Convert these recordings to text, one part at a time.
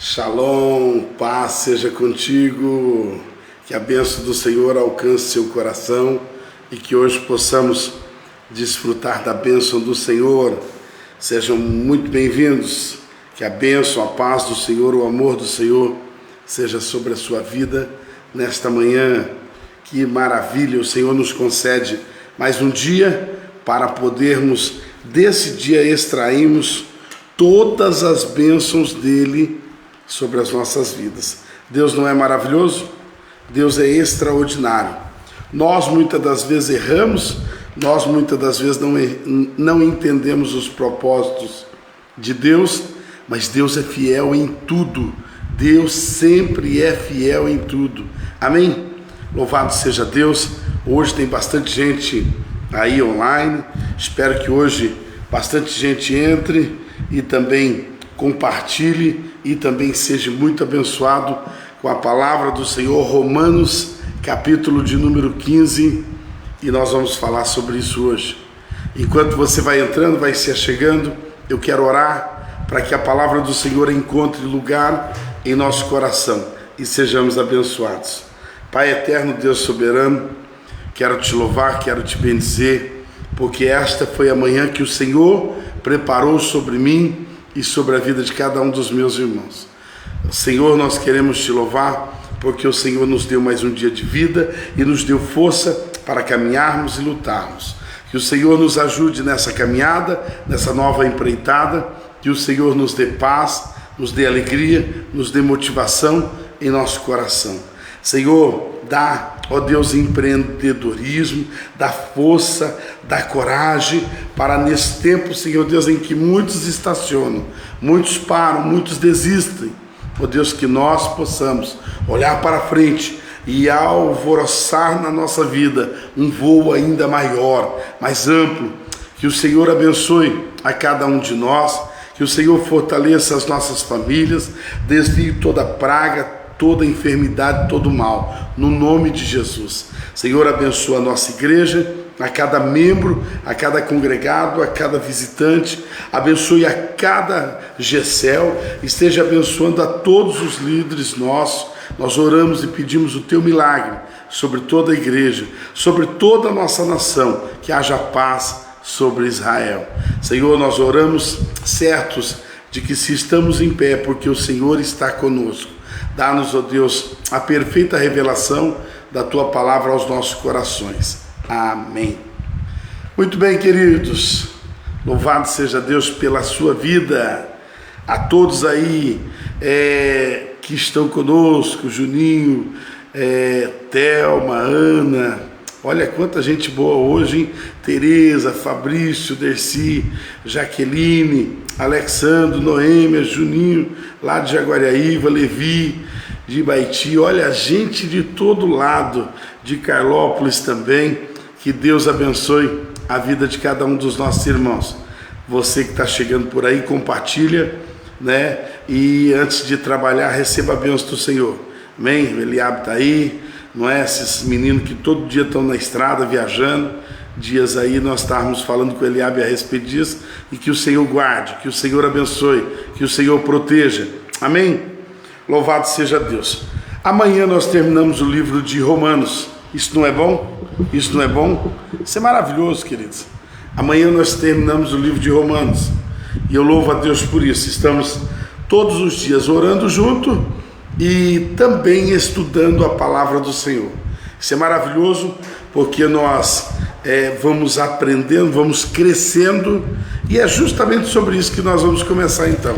Shalom, paz seja contigo, que a bênção do Senhor alcance seu coração e que hoje possamos desfrutar da bênção do Senhor. Sejam muito bem-vindos, que a bênção, a paz do Senhor, o amor do Senhor seja sobre a sua vida nesta manhã. Que maravilha, o Senhor nos concede mais um dia para podermos desse dia extrairmos todas as bênçãos dele sobre as nossas vidas. Deus não é maravilhoso? Deus é extraordinário. Nós muitas das vezes erramos, nós muitas das vezes não entendemos os propósitos de Deus, mas Deus é fiel em tudo. Deus sempre é fiel em tudo. Amém? Louvado seja Deus. Hoje tem bastante gente aí online. Espero que hoje bastante gente entre e também compartilhe e também seja muito abençoado com a palavra do Senhor. Romanos, capítulo de número 15, e nós vamos falar sobre isso hoje. Enquanto você vai entrando, vai se achegando, eu quero orar para que a palavra do Senhor encontre lugar em nosso coração e sejamos abençoados. Pai eterno, Deus soberano, quero te louvar, quero te bendizer, porque esta foi a manhã que o Senhor preparou sobre mim e sobre a vida de cada um dos meus irmãos. Senhor, nós queremos te louvar, porque o Senhor nos deu mais um dia de vida e nos deu força para caminharmos e lutarmos. Que o Senhor nos ajude nessa caminhada, nessa nova empreitada, que o Senhor nos dê paz, nos dê alegria, nos dê motivação em nosso coração. Senhor, dá, ó Deus, empreendedorismo, dá força, dá coragem para nesse tempo, Senhor Deus, em que muitos estacionam, muitos param, muitos desistem, ó Deus, que nós possamos olhar para frente e alvoroçar na nossa vida um voo ainda maior, mais amplo. Que o Senhor abençoe a cada um de nós, que o Senhor fortaleça as nossas famílias, desvie toda praga, toda enfermidade, todo mal, no nome de Jesus. Senhor, abençoa a nossa igreja, a cada membro, a cada congregado, a cada visitante, abençoe a cada GECEL, esteja abençoando a todos os líderes nossos. Nós oramos e pedimos o teu milagre sobre toda a igreja, sobre toda a nossa nação, que haja paz sobre Israel. Senhor, nós oramos certos de que se estamos em pé, porque o Senhor está conosco. Dá-nos, ó Deus, a perfeita revelação da Tua palavra aos nossos corações. Amém. Muito bem, queridos. Louvado seja Deus pela sua vida. A todos aí que estão conosco, Juninho, Thelma, Ana. Olha quanta gente boa hoje, hein? Tereza, Fabrício, Dercy, Jaqueline, Alexandro, Noêmia, Juninho, lá de Jaguariaíva, Levi, de Ibaiti. Olha, gente de todo lado, de Carlópolis também. Que Deus abençoe a vida de cada um dos nossos irmãos. Você que está chegando por aí, compartilha, né? E antes de trabalhar, receba a bênção do Senhor. Amém? O Eliabe está aí, não é? Esses meninos que todo dia estão na estrada, viajando. Dias aí nós estávamos falando com o Eliabe a respeito disso, e que o Senhor guarde, que o Senhor abençoe, que o Senhor proteja. Amém? Louvado seja Deus. Amanhã nós terminamos o livro de Romanos. Isso não é bom? Isso não é bom? Isso é maravilhoso, queridos. Amanhã nós terminamos o livro de Romanos, e eu louvo a Deus por isso. Estamos todos os dias orando junto e também estudando a palavra do Senhor. Isso é maravilhoso, porque nós vamos aprendendo, vamos crescendo, e é justamente sobre isso que nós vamos começar então.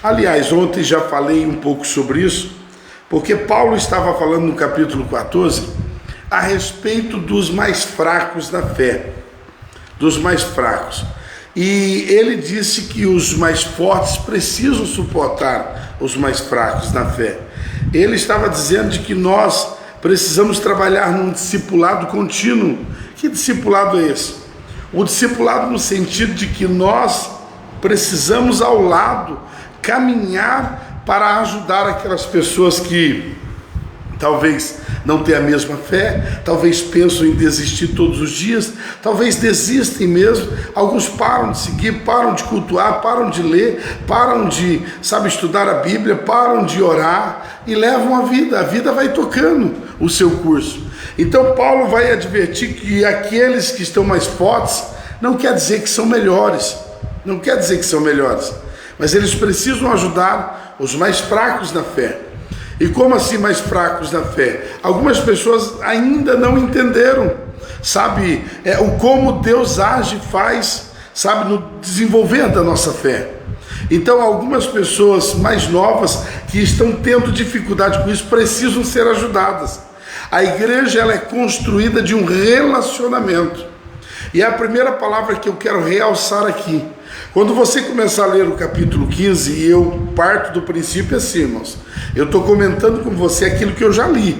Aliás, ontem já falei um pouco sobre isso, porque Paulo estava falando no capítulo 14 a respeito dos mais fracos da fé, dos mais fracos, e ele disse que os mais fortes precisam suportar os mais fracos na fé. Ele estava dizendo de que nós precisamos trabalhar num discipulado contínuo. Que discipulado é esse? O discipulado no sentido de que nós precisamos ao lado caminhar para ajudar aquelas pessoas que talvez não tenham a mesma fé, talvez pensam em desistir todos os dias, talvez desistem mesmo. Alguns param de seguir, param de cultuar, param de ler, param de, estudar a Bíblia, param de orar e levam a vida vai tocando o seu curso. Então Paulo vai advertir que aqueles que estão mais fortes não quer dizer que são melhores, mas eles precisam ajudar os mais fracos na fé. E como assim mais fracos na fé? Algumas pessoas ainda não entenderam, o como Deus age e faz, no desenvolver da nossa fé. Então algumas pessoas mais novas que estão tendo dificuldade com isso precisam ser ajudadas. A igreja ela é construída de um relacionamento. E é a primeira palavra que eu quero realçar aqui. Quando você começar a ler o capítulo 15, e eu parto do princípio assim, irmãos, eu estou comentando com você aquilo que eu já li.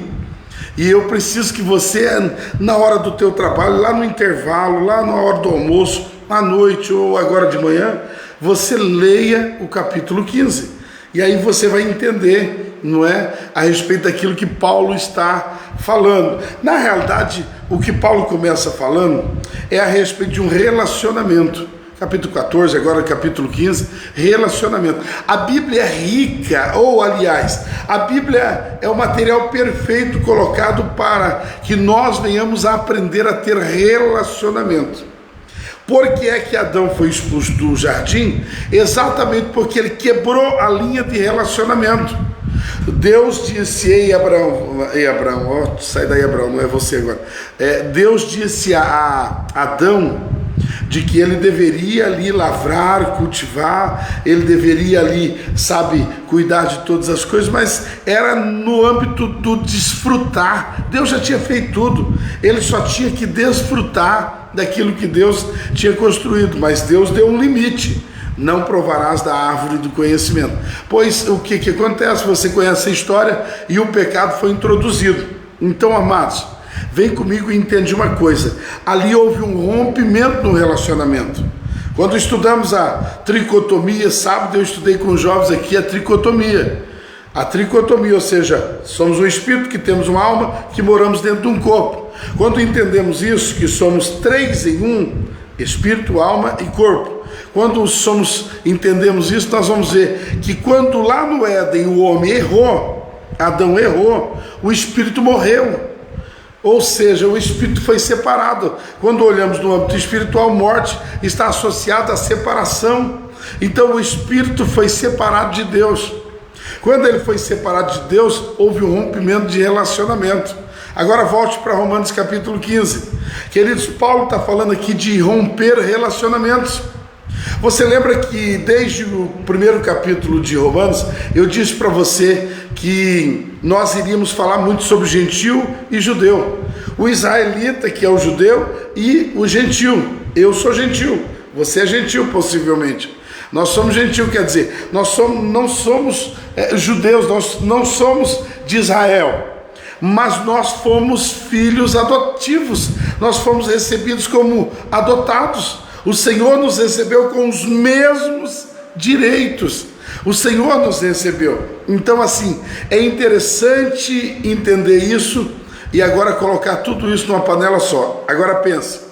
E eu preciso que você, na hora do teu trabalho, lá no intervalo, lá na hora do almoço, à noite ou agora de manhã, você leia o capítulo 15. E aí você vai entender, a respeito daquilo que Paulo está falando. Na realidade, o que Paulo começa falando é a respeito de um relacionamento. Capítulo 14, agora capítulo 15, relacionamento. A Bíblia é rica, a Bíblia é o material perfeito colocado para que nós venhamos a aprender a ter relacionamento. Por que é que Adão foi expulso do jardim? Exatamente porque ele quebrou a linha de relacionamento. Deus disse, ei Abraão, sai daí Abraão, não é você agora. Deus disse a Adão de que ele deveria ali lavrar, cultivar, ele deveria ali, cuidar de todas as coisas, mas era no âmbito do desfrutar. Deus já tinha feito tudo, ele só tinha que desfrutar daquilo que Deus tinha construído, mas Deus deu um limite: não provarás da árvore do conhecimento. Pois o que acontece? Você conhece a história e o pecado foi introduzido. Então, amados, vem comigo e entende uma coisa: ali houve um rompimento no relacionamento. Quando estudamos a tricotomia, sábado eu estudei com os jovens aqui a tricotomia. A tricotomia, ou seja, somos um espírito que temos uma alma, que moramos dentro de um corpo. Quando entendemos isso, que somos três em um, espírito, alma e corpo. Quando entendemos isso, nós vamos ver que quando lá no Éden o homem errou, Adão errou, o espírito morreu. Ou seja, o espírito foi separado. Quando olhamos no âmbito espiritual, morte está associada à separação. Então o espírito foi separado de Deus. Quando ele foi separado de Deus, houve um rompimento de relacionamento. Agora volte para Romanos capítulo 15. Queridos, Paulo está falando aqui de romper relacionamentos. Você lembra que desde o primeiro capítulo de Romanos, eu disse para você que nós iríamos falar muito sobre gentil e judeu. O israelita, que é o judeu, e o gentil. Eu sou gentil, você é gentil possivelmente. Nós somos gentil, quer dizer, não somos judeus, nós não somos de Israel, mas nós fomos filhos adotivos, nós fomos recebidos como adotados. O Senhor nos recebeu com os mesmos direitos. O Senhor nos recebeu. Então, assim, é interessante entender isso e agora colocar tudo isso numa panela só. Agora pensa.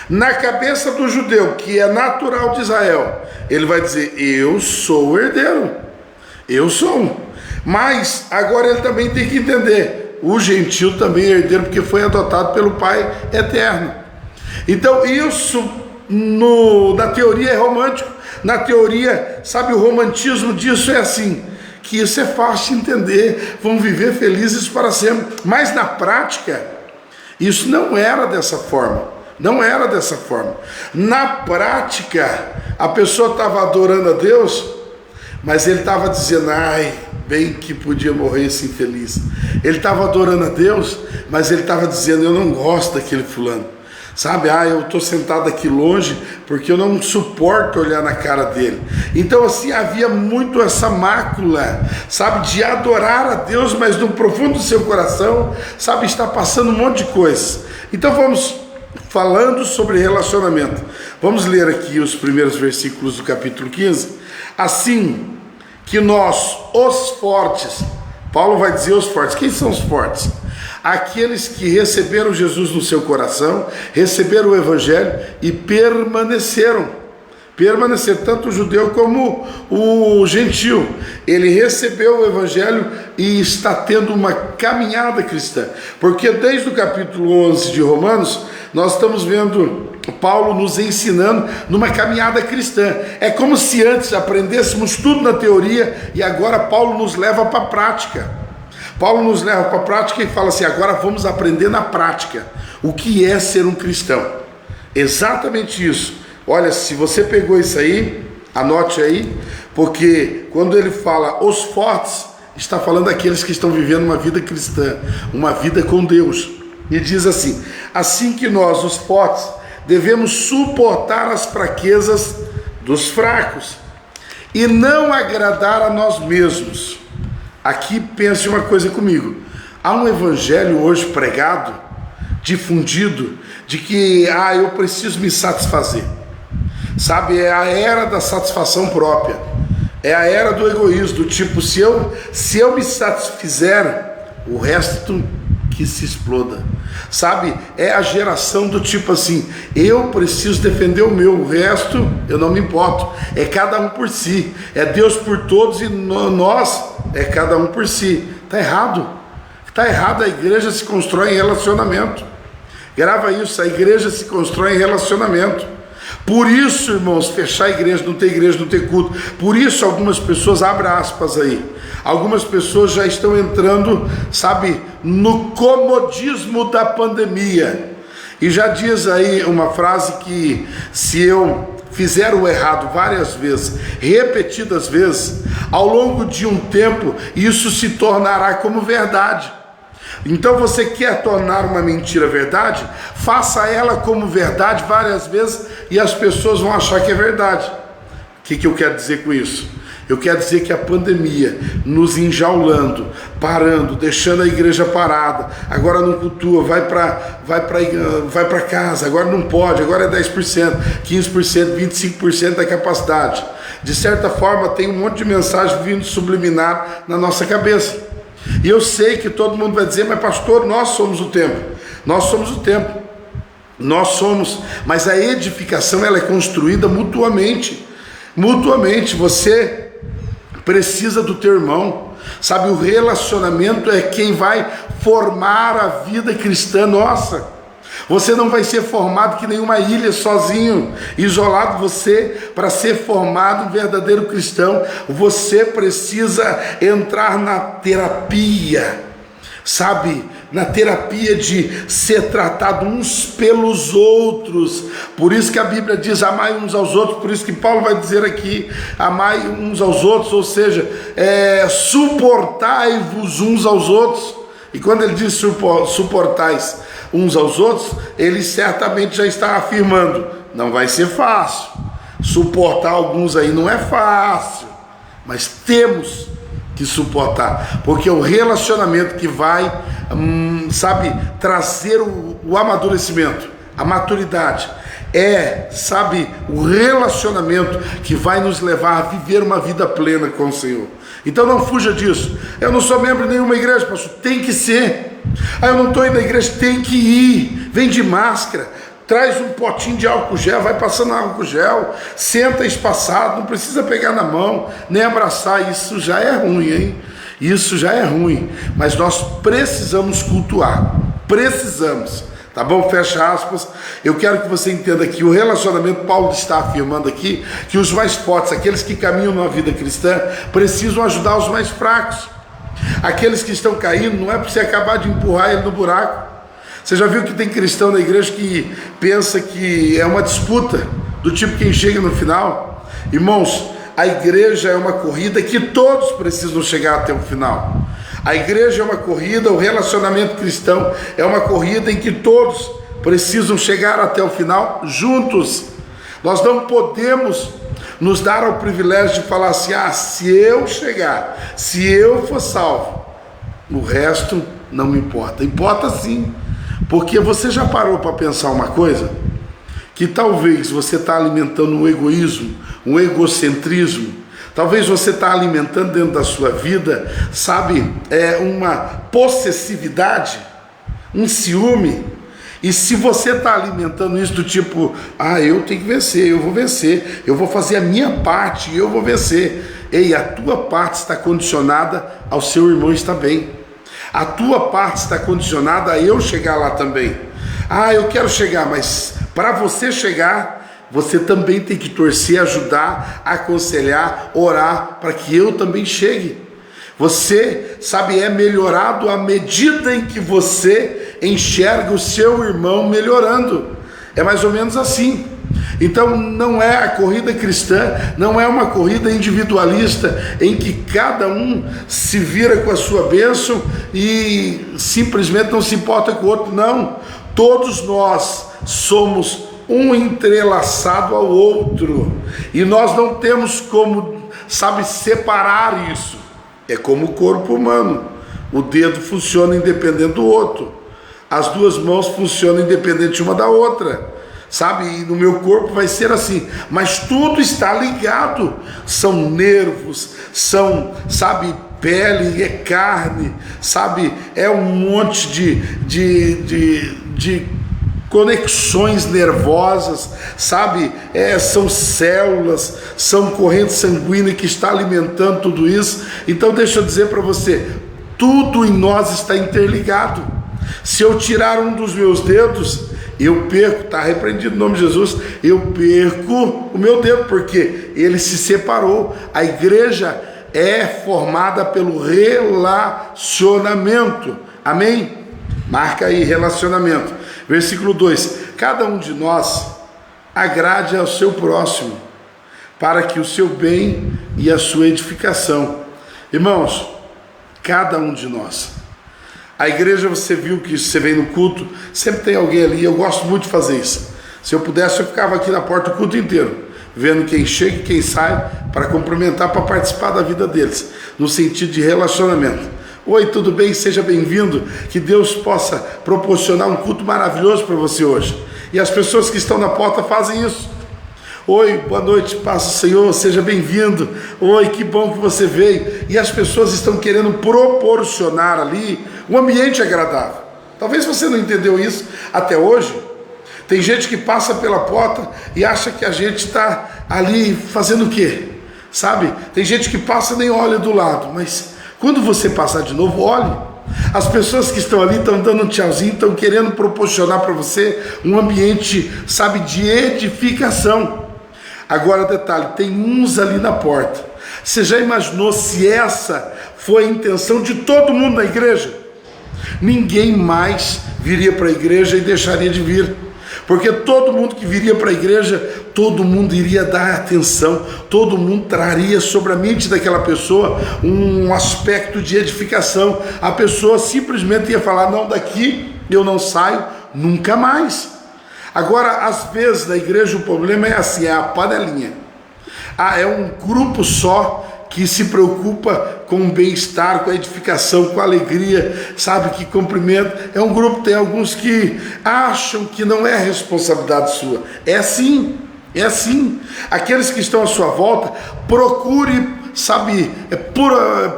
Na cabeça do judeu, que é natural de Israel, ele vai dizer: eu sou o herdeiro. Eu sou. Mas agora ele também tem que entender: o gentil também é herdeiro, porque foi adotado pelo Pai eterno. Então, isso na teoria é romântico. Na teoria, o romantismo disso é assim, que isso é fácil de entender, vão viver felizes para sempre. Mas na prática, isso não era dessa forma. Não era dessa forma. Na prática, a pessoa estava adorando a Deus, mas ele estava dizendo: ai, bem que podia morrer esse infeliz. Ele estava adorando a Deus, mas ele estava dizendo: eu não gosto daquele fulano. Eu estou sentado aqui longe porque eu não suporto olhar na cara dele. Então, assim, havia muito essa mácula, de adorar a Deus, mas no profundo do seu coração, está passando um monte de coisas. Então, vamos falando sobre relacionamento. Vamos ler aqui os primeiros versículos do capítulo 15. Assim que nós, os fortes, Paulo vai dizer aos fortes. Quem são os fortes? Aqueles que receberam Jesus no seu coração, receberam o Evangelho e permaneceram, tanto o judeu como o gentil. Ele recebeu o Evangelho e está tendo uma caminhada cristã, porque desde o capítulo 11 de Romanos, nós estamos vendo Paulo nos ensinando numa caminhada cristã. É como se antes aprendêssemos tudo na teoria e agora Paulo nos leva para a prática. Paulo nos leva para a prática e fala assim: agora vamos aprender na prática o que é ser um cristão. Exatamente isso. Olha, se você pegou isso aí, anote aí, porque quando ele fala os fortes, está falando daqueles que estão vivendo uma vida cristã, uma vida com Deus. E diz assim: assim que nós, os fortes, devemos suportar as fraquezas dos fracos e não agradar a nós mesmos. Aqui pense uma coisa comigo: há um evangelho hoje pregado, difundido, de que eu preciso me satisfazer. Sabe, é a era da satisfação própria, é a era do egoísmo, do tipo, se eu me satisfizer, o resto que se exploda. Sabe, é a geração do tipo assim: eu preciso defender o meu, o resto eu não me importo. É cada um por si, é Deus por todos e nós é cada um por si. Está errado, a igreja se constrói em relacionamento. Grava isso, a igreja se constrói em relacionamento. Por isso, irmãos, fechar a igreja, não ter culto. Por isso algumas pessoas, abra aspas aí, algumas pessoas já estão entrando, sabe, no comodismo da pandemia. E já diz aí uma frase que se eu fizer o errado várias vezes, repetidas vezes, ao longo de um tempo, isso se tornará como verdade. Então você quer tornar uma mentira verdade? Faça ela como verdade várias vezes e as pessoas vão achar que é verdade. O que eu quero dizer com isso? Eu quero dizer que a pandemia nos enjaulando, parando, deixando a igreja parada, agora não cultua, vai para casa, agora não pode, agora é 10%, 15%, 25% da capacidade. De certa forma tem um monte de mensagem vindo subliminar na nossa cabeça. E eu sei que todo mundo vai dizer: mas pastor, nós somos o templo. Nós somos o templo. Nós somos, mas a edificação ela é construída mutuamente. Mutuamente, você precisa do teu irmão. Sabe, o relacionamento é quem vai formar a vida cristã nossa. Você não vai ser formado que nem uma ilha, sozinho, isolado. Você, para ser formado um verdadeiro cristão, você precisa entrar na terapia, sabe? Na terapia de ser tratado uns pelos outros. Por isso que a Bíblia diz: amai uns aos outros. Por isso que Paulo vai dizer aqui: amai uns aos outros, ou seja, suportai-vos uns aos outros. E quando ele diz suportais uns aos outros, ele certamente já está afirmando: não vai ser fácil, suportar alguns aí não é fácil, mas temos que suportar, porque é o relacionamento que vai, sabe, trazer o amadurecimento, a maturidade. Sabe, o relacionamento que vai nos levar a viver uma vida plena com o Senhor. Então não fuja disso. Eu não sou membro de nenhuma igreja, pastor. Tem que ser. Eu não estou indo na igreja, tem que ir. Vem de máscara, traz um potinho de álcool gel, vai passando álcool gel, senta espaçado, não precisa pegar na mão, nem abraçar. Isso já é ruim, hein? Isso já é ruim. Mas nós precisamos cultuar. Precisamos. Tá bom? Fecha aspas. Eu quero que você entenda que o relacionamento, Paulo está afirmando aqui, que os mais fortes, aqueles que caminham numa vida cristã, precisam ajudar os mais fracos. Aqueles que estão caindo, não é para você acabar de empurrar ele no buraco. Você já viu que tem cristão na igreja que pensa que é uma disputa, do tipo quem chega no final? Irmãos, a igreja é uma corrida que todos precisam chegar até o final. A igreja é uma corrida, o relacionamento cristão é uma corrida em que todos precisam chegar até o final juntos. Nós não podemos nos dar ao privilégio de falar assim: se eu chegar, se eu for salvo, o resto não me importa. Importa sim, porque você já parou para pensar uma coisa? Que talvez você está alimentando um egoísmo, um egocentrismo. Talvez você está alimentando dentro da sua vida, sabe, uma possessividade, um ciúme. E se você está alimentando isso do tipo, eu tenho que vencer, eu vou fazer a minha parte, eu vou vencer. Ei, a tua parte está condicionada ao seu irmão estar bem. A tua parte está condicionada a eu chegar lá também. Eu quero chegar, mas para você chegar, você também tem que torcer, ajudar, aconselhar, orar, para que eu também chegue. Você, sabe, é melhorado à medida em que você enxerga o seu irmão melhorando. É mais ou menos assim. Então não é a corrida cristã, não é uma corrida individualista em que cada um se vira com a sua bênção e simplesmente não se importa com o outro. Não, todos nós somos um entrelaçado ao outro e nós não temos como, sabe, separar isso. É como o corpo humano, o dedo funciona independente do outro, as duas mãos funcionam independente uma da outra, sabe? E no meu corpo vai ser assim, mas tudo está ligado, são nervos, são, sabe, pele, é carne, sabe, é um monte de conexões nervosas, sabe, são células, são corrente sanguínea que está alimentando tudo isso. Então deixa eu dizer para você, tudo em nós está interligado. Se eu tirar um dos meus dedos, eu perco, está repreendido no nome de Jesus, eu perco o meu dedo, porque ele se separou. A igreja é formada pelo relacionamento, amém? Marca aí, relacionamento. Versículo 2, cada um de nós agrade ao seu próximo, para que o seu bem e a sua edificação. Irmãos, cada um de nós. A igreja, você viu que você vem no culto, sempre tem alguém ali, eu gosto muito de fazer isso. Se eu pudesse, eu ficava aqui na porta o culto inteiro, vendo quem chega e quem sai, para cumprimentar, para participar da vida deles, no sentido de relacionamento. Oi, tudo bem? Seja bem-vindo, que Deus possa proporcionar um culto maravilhoso para você hoje. E as pessoas que estão na porta fazem isso. Oi, boa noite, paz do Senhor, seja bem-vindo. Oi, que bom que você veio. E as pessoas estão querendo proporcionar ali um ambiente agradável. Talvez você não entendeu isso até hoje. Tem gente que passa pela porta e acha que a gente está ali fazendo o quê? Sabe? Tem gente que passa e nem olha do lado, mas quando você passar de novo, olhe. As pessoas que estão ali estão dando um tchauzinho, estão querendo proporcionar para você um ambiente, sabe, de edificação. Agora detalhe, tem uns ali na porta. Você já imaginou se essa foi a intenção de todo mundo na igreja? Ninguém mais viria para a igreja e deixaria de vir. Porque todo mundo que viria para a igreja, todo mundo iria dar atenção, todo mundo traria sobre a mente daquela pessoa um aspecto de edificação. A pessoa simplesmente ia falar, não, daqui eu não saio nunca mais. Agora, às vezes na igreja o problema é assim, é a panelinha. É um grupo só que se preocupa com o bem-estar, com a edificação, com a alegria, sabe, que cumprimenta. É um grupo, tem alguns que acham que não é responsabilidade sua. É sim, é assim. Aqueles que estão à sua volta, procure, sabe,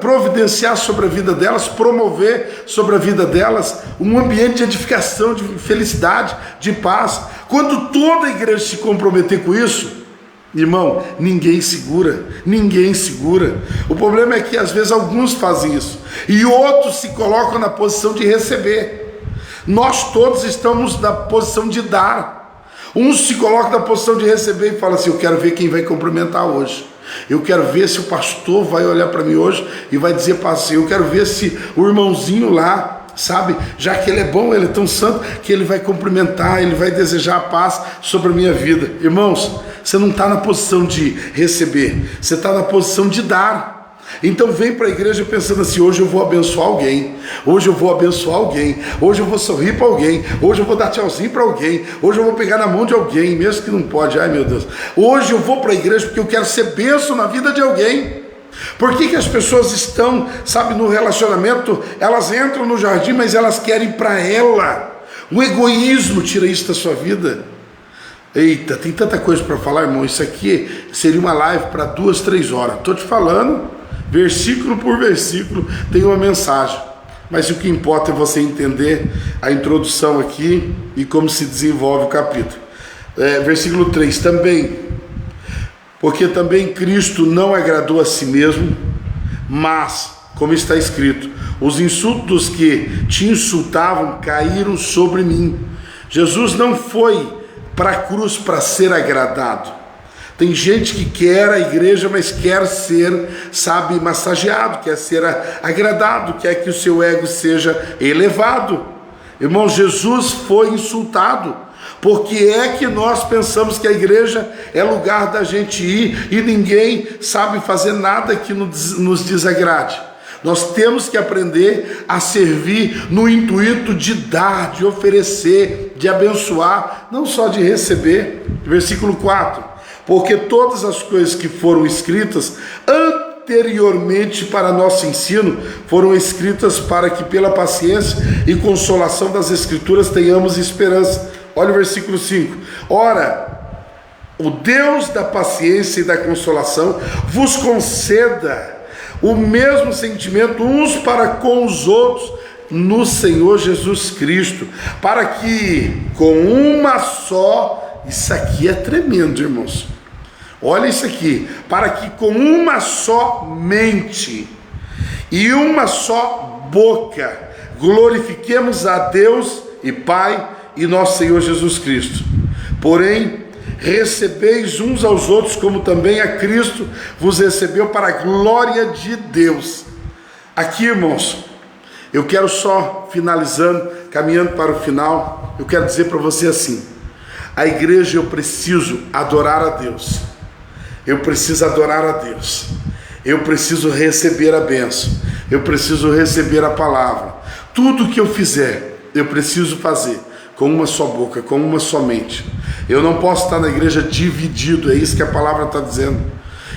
providenciar sobre a vida delas, promover sobre a vida delas um ambiente de edificação, de felicidade, de paz. Quando toda a igreja se comprometer com isso, irmão, ninguém segura, ninguém segura. O problema é que às vezes alguns fazem isso e outros se colocam na posição de receber. Nós todos estamos na posição de dar. Uns se colocam na posição de receber e falam assim, eu quero ver quem vai cumprimentar hoje. Eu quero ver se o pastor vai olhar para mim hoje e vai dizer para você, eu quero ver se o irmãozinho lá, sabe, já que ele é bom, ele é tão santo, que ele vai cumprimentar, ele vai desejar a paz sobre a minha vida. Irmãos, você não está na posição de receber, você está na posição de dar. Então vem para a igreja pensando assim, hoje eu vou abençoar alguém, hoje eu vou abençoar alguém, hoje eu vou sorrir para alguém, hoje eu vou dar tchauzinho para alguém, hoje eu vou pegar na mão de alguém, mesmo que não pode, ai meu Deus, hoje eu vou para a igreja porque eu quero ser bênção na vida de alguém. Por que as pessoas estão, sabe, no relacionamento, elas entram no jardim, mas elas querem para ela? O egoísmo tira isso da sua vida. Eita, tem tanta coisa para falar, irmão. Isso aqui seria uma live para 2, 3 horas. Estou te falando, versículo por versículo, tem uma mensagem. Mas o que importa é você entender a introdução aqui e como se desenvolve o capítulo. Versículo 3, também, porque também Cristo não agradou a si mesmo, mas, como está escrito, os insultos que te insultavam caíram sobre mim. Jesus não foi para a cruz para ser agradado. Tem gente que quer a igreja, mas quer ser, massageado, quer ser agradado, quer que o seu ego seja elevado. Irmão, Jesus foi insultado. Porque é que nós pensamos que a igreja é lugar da gente ir e ninguém sabe fazer nada que nos desagrade. Nós temos que aprender a servir no intuito de dar, de oferecer, de abençoar, não só de receber. Versículo 4: porque todas as coisas que foram escritas anteriormente para nosso ensino foram escritas para que pela paciência e consolação das Escrituras tenhamos esperança. Olha o versículo 5: ora, o Deus da paciência e da consolação vos conceda o mesmo sentimento uns para com os outros no Senhor Jesus Cristo, para que com uma só, isso aqui é tremendo, irmãos, olha isso aqui, para que com uma só mente e uma só boca glorifiquemos a Deus e Pai e nosso Senhor Jesus Cristo. Porém, recebeis uns aos outros, como também a Cristo vos recebeu, para a glória de Deus. Aqui, irmãos, eu quero só, finalizando, caminhando para o final, eu quero dizer para você assim: a igreja, eu preciso adorar a Deus, eu preciso adorar a Deus, eu preciso receber a bênção, eu preciso receber a palavra. Tudo que eu fizer, eu preciso fazer com uma só boca, com uma só mente. Eu não posso estar na igreja dividido, é isso que a palavra está dizendo.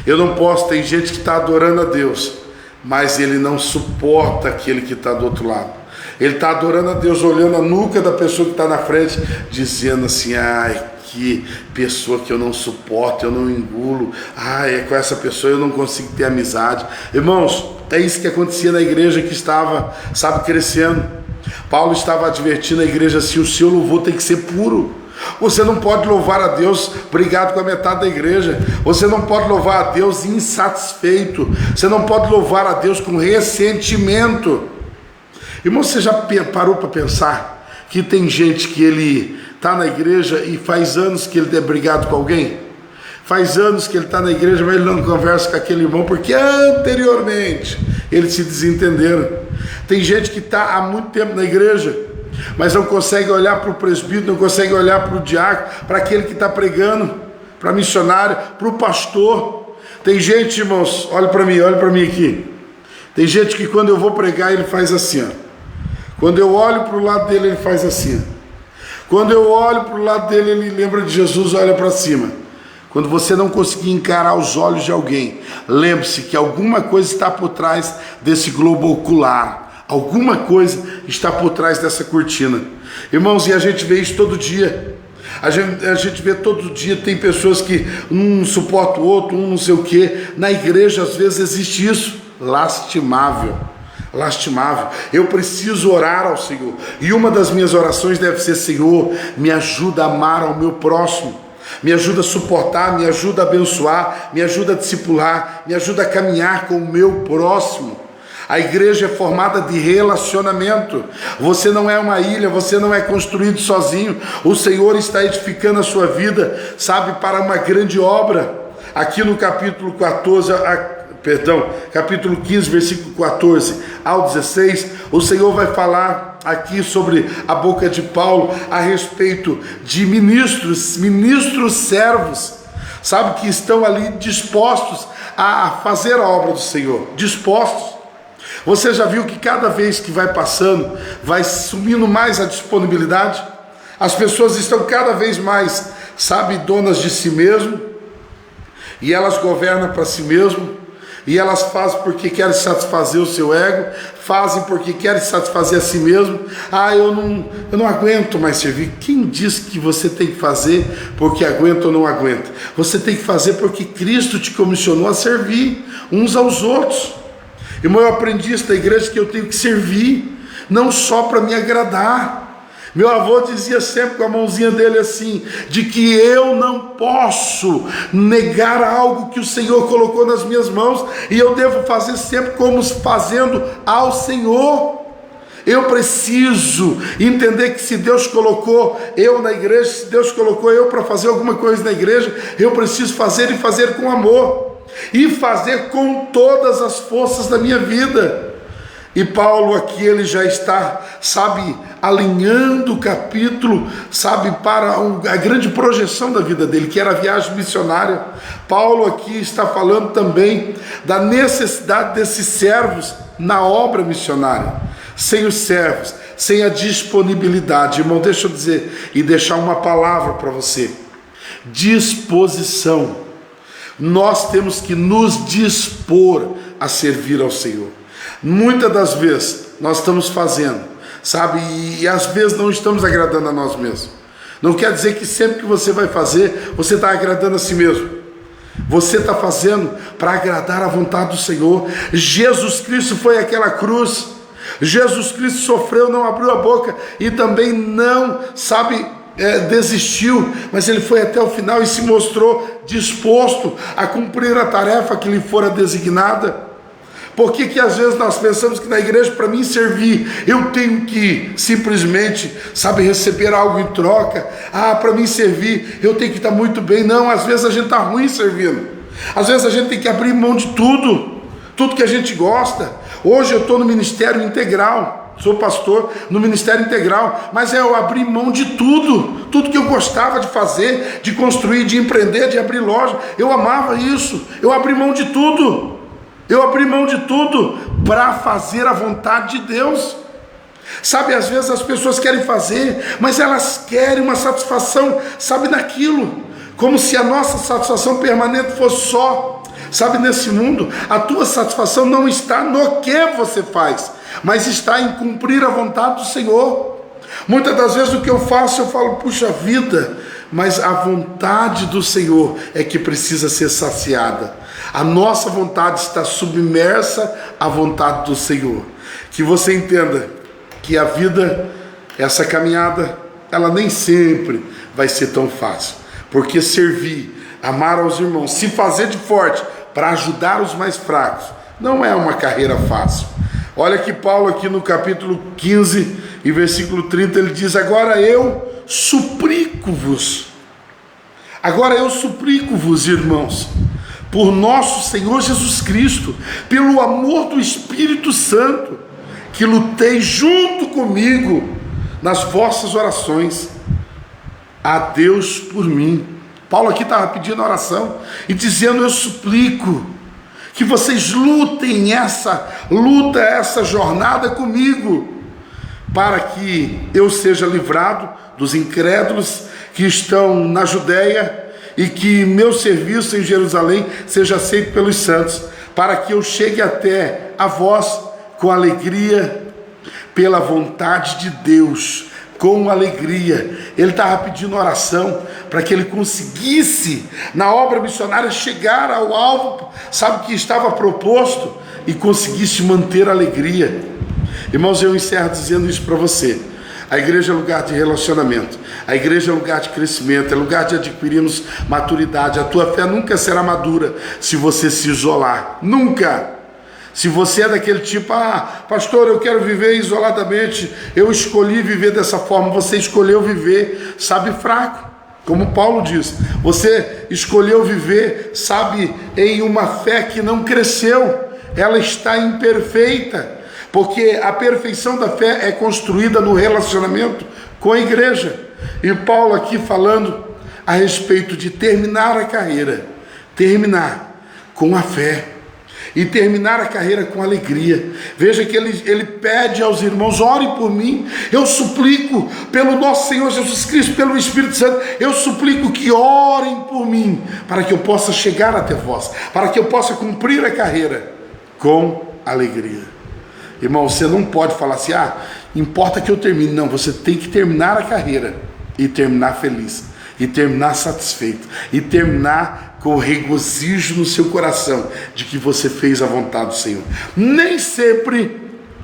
Eu não posso, tem gente que está adorando a Deus, mas ele não suporta aquele que está do outro lado. Ele está adorando a Deus, olhando a nuca da pessoa que está na frente, dizendo assim: ai, que pessoa que eu não suporto, eu não engulo, ai, com essa pessoa eu não consigo ter amizade. Irmãos, é isso que acontecia na igreja que estava, crescendo. Paulo estava advertindo a igreja assim: o seu louvor tem que ser puro. Você não pode louvar a Deus brigado com a metade da igreja. Você não pode louvar a Deus insatisfeito. Você não pode louvar a Deus com ressentimento. Irmão, você já parou para pensar que tem gente que ele está na igreja e faz anos que ele é brigado com alguém? Faz anos que ele está na igreja, mas ele não conversa com aquele irmão porque anteriormente eles se desentenderam. Tem gente que está há muito tempo na igreja, mas não consegue olhar para o presbítero, não consegue olhar para o diácono, para aquele que está pregando, para missionário, para o pastor. Tem gente, irmãos, olha para mim aqui. Tem gente que quando eu vou pregar, ele faz assim, ó. Quando eu olho para o lado dele, ele faz assim, ó. Quando eu olho para o lado dele, ele lembra de Jesus, olha para cima. Quando você não conseguir encarar os olhos de alguém, lembre-se que alguma coisa está por trás desse globo ocular. Alguma coisa está por trás dessa cortina. Irmãos, e a gente vê isso todo dia. A gente vê todo dia, tem pessoas que um suporta o outro, um não sei o quê. Na igreja às vezes existe isso. Lastimável. Eu preciso orar ao Senhor. E uma das minhas orações deve ser: Senhor, me ajuda a amar ao meu próximo. Me ajuda a suportar, me ajuda a abençoar, me ajuda a discipular, me ajuda a caminhar com o meu próximo. A igreja é formada de relacionamento. Você não é uma ilha, você não é construído sozinho. O Senhor está edificando a sua vida, para uma grande obra. Aqui no capítulo 15, versículo 14 ao 16, o Senhor vai falar aqui sobre a boca de Paulo a respeito de ministros servos, que estão ali dispostos a fazer a obra do Senhor, dispostos. Você já viu que cada vez que vai passando, vai sumindo mais a disponibilidade? As pessoas estão cada vez mais, donas de si mesmo, e elas governam para si mesmo. E elas fazem porque querem satisfazer o seu ego, fazem porque querem satisfazer a si mesmo. Eu não aguento mais servir. Quem diz que você tem que fazer porque aguenta ou não aguenta? Você tem que fazer porque Cristo te comissionou a servir uns aos outros. Irmão, eu aprendi isso da igreja, que eu tenho que servir, não só para me agradar. Meu avô dizia sempre com a mãozinha dele assim, de que eu não posso negar algo que o Senhor colocou nas minhas mãos, e eu devo fazer sempre como fazendo ao Senhor. Eu preciso entender que se Deus colocou eu na igreja, se Deus colocou eu para fazer alguma coisa na igreja, eu preciso fazer e fazer com amor, e fazer com todas as forças da minha vida. E Paulo aqui, ele já está, alinhando o capítulo, para a grande projeção da vida dele, que era a viagem missionária. Paulo aqui está falando também da necessidade desses servos na obra missionária. Sem os servos, sem a disponibilidade. Irmão, deixa eu dizer e deixar uma palavra para você: disposição. Nós temos que nos dispor a servir ao Senhor. Muitas das vezes nós estamos fazendo, e às vezes não estamos agradando a nós mesmos. Não quer dizer que sempre que você vai fazer, você está agradando a si mesmo. Você está fazendo para agradar a vontade do Senhor. Jesus Cristo foi àquela cruz. Jesus Cristo sofreu, não abriu a boca e também não, desistiu, mas ele foi até o final e se mostrou disposto a cumprir a tarefa que lhe fora designada. Por que às vezes nós pensamos que na igreja, para mim servir, eu tenho que simplesmente, receber algo em troca? Para mim servir, eu tenho que estar muito bem. Não, às vezes a gente está ruim servindo. Às vezes a gente tem que abrir mão de tudo que a gente gosta. Hoje eu estou no Ministério Integral, sou pastor no Ministério Integral, mas eu abri mão de tudo que eu gostava de fazer, de construir, de empreender, de abrir loja. Eu amava isso, eu abri mão de tudo. Eu abri mão de tudo para fazer a vontade de Deus. Às vezes as pessoas querem fazer, mas elas querem uma satisfação, naquilo, como se a nossa satisfação permanente fosse só, nesse mundo. A tua satisfação não está no que você faz, mas está em cumprir a vontade do Senhor. Muitas das vezes o que eu faço, eu falo, puxa vida, mas a vontade do Senhor é que precisa ser saciada. A nossa vontade está submersa à vontade do Senhor. Que você entenda que a vida, essa caminhada, ela nem sempre vai ser tão fácil. Porque servir, amar aos irmãos, se fazer de forte para ajudar os mais fracos, não é uma carreira fácil. Olha que Paulo aqui no capítulo 15 e versículo 30, ele diz: agora eu suplico-vos, irmãos, por nosso Senhor Jesus Cristo, pelo amor do Espírito Santo, que lutei junto comigo nas vossas orações a Deus por mim. Paulo aqui estava pedindo oração e dizendo: eu suplico que vocês lutem essa jornada comigo, para que eu seja livrado dos incrédulos que estão na Judéia, e que meu serviço em Jerusalém seja aceito pelos santos, para que eu chegue até a vós com alegria, pela vontade de Deus, com alegria. Ele estava pedindo oração para que ele conseguisse, na obra missionária, chegar ao alvo, que estava proposto, e conseguisse manter a alegria. Irmãos, eu encerro dizendo isso para você: a igreja é lugar de relacionamento, a igreja é lugar de crescimento, é lugar de adquirirmos maturidade. A tua fé nunca será madura se você se isolar, nunca. Se você é daquele tipo: pastor, eu quero viver isoladamente, eu escolhi viver dessa forma. Você escolheu viver, fraco, como Paulo diz. Você escolheu viver, em uma fé que não cresceu, ela está imperfeita, porque a perfeição da fé é construída no relacionamento com a igreja. E Paulo aqui falando a respeito de terminar a carreira, terminar com a fé. e terminar a carreira com alegria. Veja que ele pede aos irmãos: orem por mim. Eu suplico pelo nosso Senhor Jesus Cristo, pelo Espírito Santo, eu suplico que orem por mim, para que eu possa chegar até vós, para que eu possa cumprir a carreira com alegria. Irmão, você não pode falar assim: importa que eu termine. Não, você tem que terminar a carreira e terminar feliz, e terminar satisfeito, e terminar com regozijo no seu coração de que você fez a vontade do Senhor. Nem sempre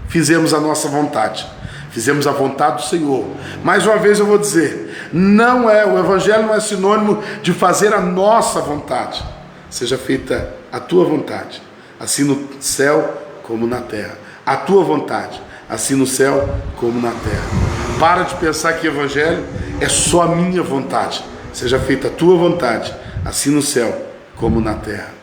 fizemos a nossa vontade, fizemos a vontade do Senhor. Mais uma vez eu vou dizer, o Evangelho não é sinônimo de fazer a nossa vontade. Seja feita a tua vontade, assim no céu como na terra. A tua vontade, assim no céu como na terra. Para de pensar que o Evangelho é só a minha vontade. Seja feita a tua vontade, assim no céu como na terra.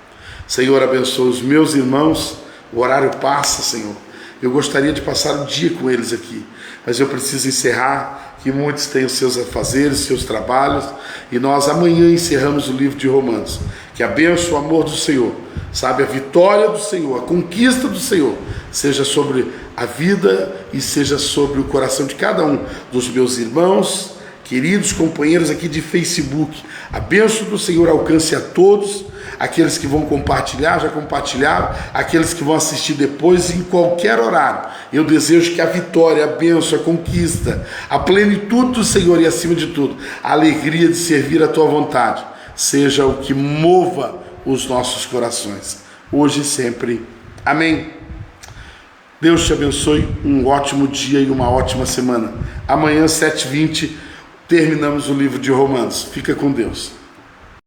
Senhor, abençoa os meus irmãos. O horário passa, Senhor. Eu gostaria de passar o dia com eles aqui, mas eu preciso encerrar, que muitos têm os seus afazeres, seus trabalhos, e nós amanhã encerramos o livro de Romanos. Que a bênção, o amor do Senhor, sabe, a vitória do Senhor, a conquista do Senhor, seja sobre a vida e seja sobre o coração de cada um dos meus irmãos, queridos companheiros aqui de Facebook. A bênção do Senhor alcance a todos, aqueles que vão compartilhar, já compartilharam, aqueles que vão assistir depois, em qualquer horário. Eu desejo que a vitória, a bênção, a conquista, a plenitude do Senhor e, acima de tudo, a alegria de servir a tua vontade, seja o que mova os nossos corações, hoje e sempre. Amém. Deus te abençoe, um ótimo dia e uma ótima semana. Amanhã, 7h20, terminamos o livro de Romanos. Fica com Deus.